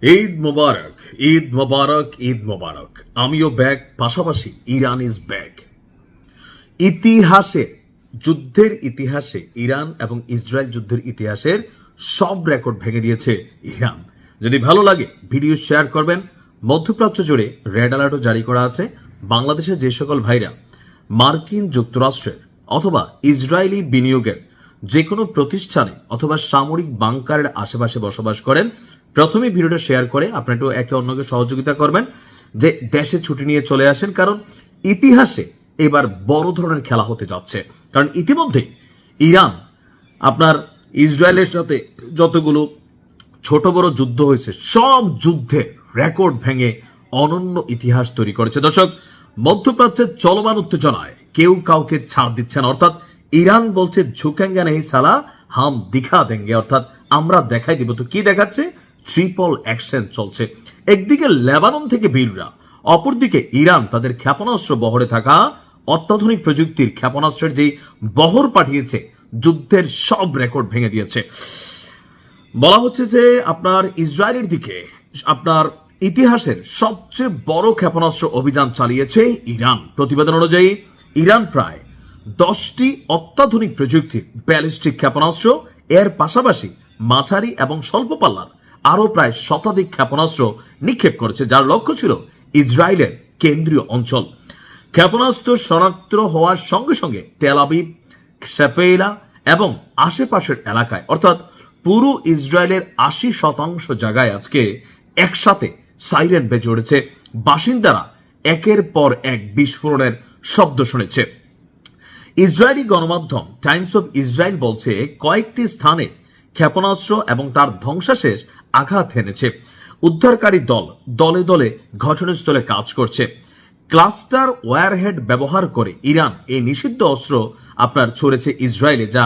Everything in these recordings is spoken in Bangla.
ঈদ মোবারক, ঈদ মোবারক, ঈদ মোবারক। আমিও ব্যাক, পাশাপাশি ইরান ইজ ব্যাক। ইতিহাসে, যুদ্ধের ইতিহাসে, ইরান এবং ইসরায়েল যুদ্ধের ইতিহাসের সব রেকর্ড ভেঙে দিয়েছে ইরান। যদি ভালো লাগে ভিডিও শেয়ার করবেন। মধ্যপ্রাচ্য জুড়ে রেড অ্যালার্টও জারি করা আছে। বাংলাদেশের যে সকল ভাইরা মার্কিন যুক্তরাষ্ট্রের অথবা ইসরায়েলি বিনিয়োগের যে কোনো প্রতিষ্ঠানে অথবা সামরিক বাংকারের আশেপাশে বসবাস করেন, প্রথমে ভিডিওটা শেয়ার করে আপনারা একটু একে অন্যকে সহযোগিতা করবেন যে দেশে ছুটি নিয়ে চলে আসেন, কারণ ইতিহাসে এবার বড় ধরনের খেলা হতে যাচ্ছে। কারণ ইতিমধ্যে ইরান আপনার ইসরায়েলের সাথে যতগুলো ছোট বড় যুদ্ধ হয়েছে সব যুদ্ধের রেকর্ড ভেঙে অনন্য ইতিহাস তৈরি করেছে। দর্শক, মধ্যপ্রাচ্যের চলমান উত্তেজনায় কেউ কাউকে ছাড় দিচ্ছে না, অর্থাৎ ইরান বলছে ঝুঁকেঙ্গা নেই সালা, হাম দিখা দেঙ্গে, অর্থাৎ আমরা দেখাই দিব। তো কি দেখাচ্ছে? ট্রিপল অ্যাকশন চলছে। একদিকে লেবানন থেকে বীররা, অপরদিকে ইরান তাদের ক্ষেপণাস্ত্র বহরে থাকা অত্যাধুনিক প্রযুক্তির ক্ষেপণাস্ত্রের যেই বহর পাঠিয়েছে, যুদ্ধের সব রেকর্ড ভেঙে দিয়েছে। বলা হচ্ছে যে আপনার ইসরায়েলের দিকে আপনার ইতিহাসের সবচেয়ে বড় ক্ষেপণাস্ত্র অভিযান চালিয়েছে ইরান। প্রতিবেদন অনুযায়ী ইরান প্রায় 10টি অত্যাধুনিক প্রযুক্তির ব্যালিস্টিক ক্ষেপণাস্ত্র, এর পাশাপাশি মাঝারি এবং স্বল্প পাল্লার আরও প্রায় শতাধিক ক্ষেপণাস্ত্র নিক্ষেপ করেছে, যার লক্ষ্য ছিল ইসরায়েলের কেন্দ্রীয় অঞ্চল। ক্ষেপণাস্ত্র শনাক্ত হওয়ার সঙ্গে সঙ্গে তেল আবিব, শেফেইলা এবং আশেপাশের এলাকায়, অর্থাৎ পুরো ইসরায়েলের 80% জায়গায় আজকে একসাথে সাইরেন বেজে উঠেছে। বাসিন্দারা একের পর এক বিস্ফোরণের শব্দ শুনেছে। ইসরায়েলি গণমাধ্যম টাইমস অফ ইসরায়েল বলছে কয়েকটি স্থানে ক্ষেপণাস্ত্র এবং তার ধ্বংসাশেষ আঘাত হেনেছে। উদ্ধারকারী দল দলে দলে ঘটনাস্থলে কাজ করছে। ক্লাস্টার ওয়ারহেড ব্যবহার করে ইরান এই নিষিদ্ধ অস্ত্র আপনার ছড়েছে ইসরায়েলে, যা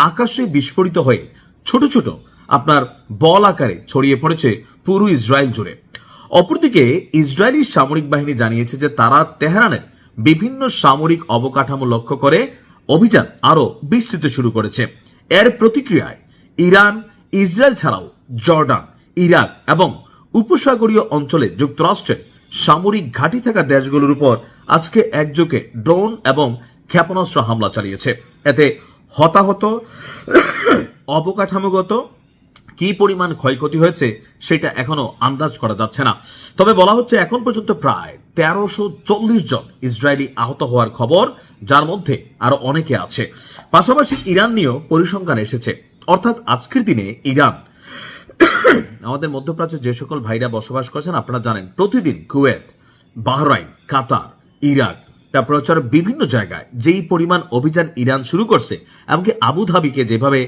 আকাশে বিস্ফোরিত হয়ে ছোট ছোট আপনার বল আকারে ছড়িয়ে পড়েছে পুরো ইসরায়েল জুড়ে। অপরদিকে ইসরায়েলি সামরিক বাহিনী জানিয়েছে যে তারা তেহরানের বিভিন্ন সামরিক অবকাঠামো লক্ষ্য করে অভিযান আরো বিস্তৃত শুরু করেছে। এর প্রতিক্রিয়ায় ইরান ইসরায়েল ছাড়াও জর্ডান, ইরাক এবং উপসাগরীয় অঞ্চলে যুক্তরাষ্ট্রের সামরিক ঘাঁটি থাকা দেশগুলোর উপর আজকে একযোগে ড্রোন এবং ক্ষেপণাস্ত্র হামলা চালিয়েছে। এতে হতাহত, অবকাঠামোগত কি পরিমাণ ক্ষয়ক্ষতি হয়েছে সেটা এখনো আন্দাজ করা যাচ্ছে না। তবে বলা হচ্ছে এখন পর্যন্ত প্রায় 1340 জন ইসরায়েলি আহত হওয়ার খবর, যার মধ্যে আরো অনেকে আছে। পাশাপাশি ইরান নিয়েও পরিসংখ্যান এসেছে, অর্থাৎ আজকের দিনে ইরান, আমাদের মধ্যপ্রাচ্যে যে সকল ভাইরা বসবাস করছেন আপনারা জানেন, প্রতিদিন কুয়েত, বাহরাইন, কাতার, ইরাক, তারপর হচ্ছে বিভিন্ন জায়গায় যেই পরিমাণ অভিযান ইরান শুরু করছে, এমনকি আবুধাবিকে যেভাবে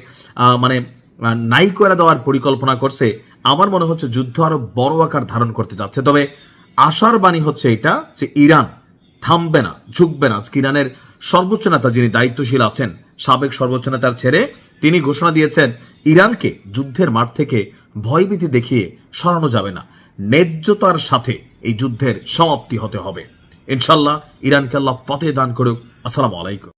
নাই করে দেওয়ার পরিকল্পনা করছে, আমার মনে হচ্ছে যুদ্ধ আরো বড় আকার ধারণ করতে যাচ্ছে। তবে আশার বাণী হচ্ছে এটা যে ইরান থামবে না, ঝুঁকবে না। আজকে ইরানের সর্বোচ্চ নেতা যিনি দায়িত্বশীল আছেন, সাবেক সর্বোচ্চ নেতার ছেড়ে, তিনি ঘোষণা দিয়েছেন ইরানকে যুদ্ধের মাঠ থেকে ভয়ভীতি দেখিয়ে সরানো যাবে না, ন্যায্যতার সাথে এই যুদ্ধের সমাপ্তি হতে হবে। ইনশাল্লাহ ইরানকে আল্লাহ ফতেহ দান করুক। আসসালামু আলাইকুম।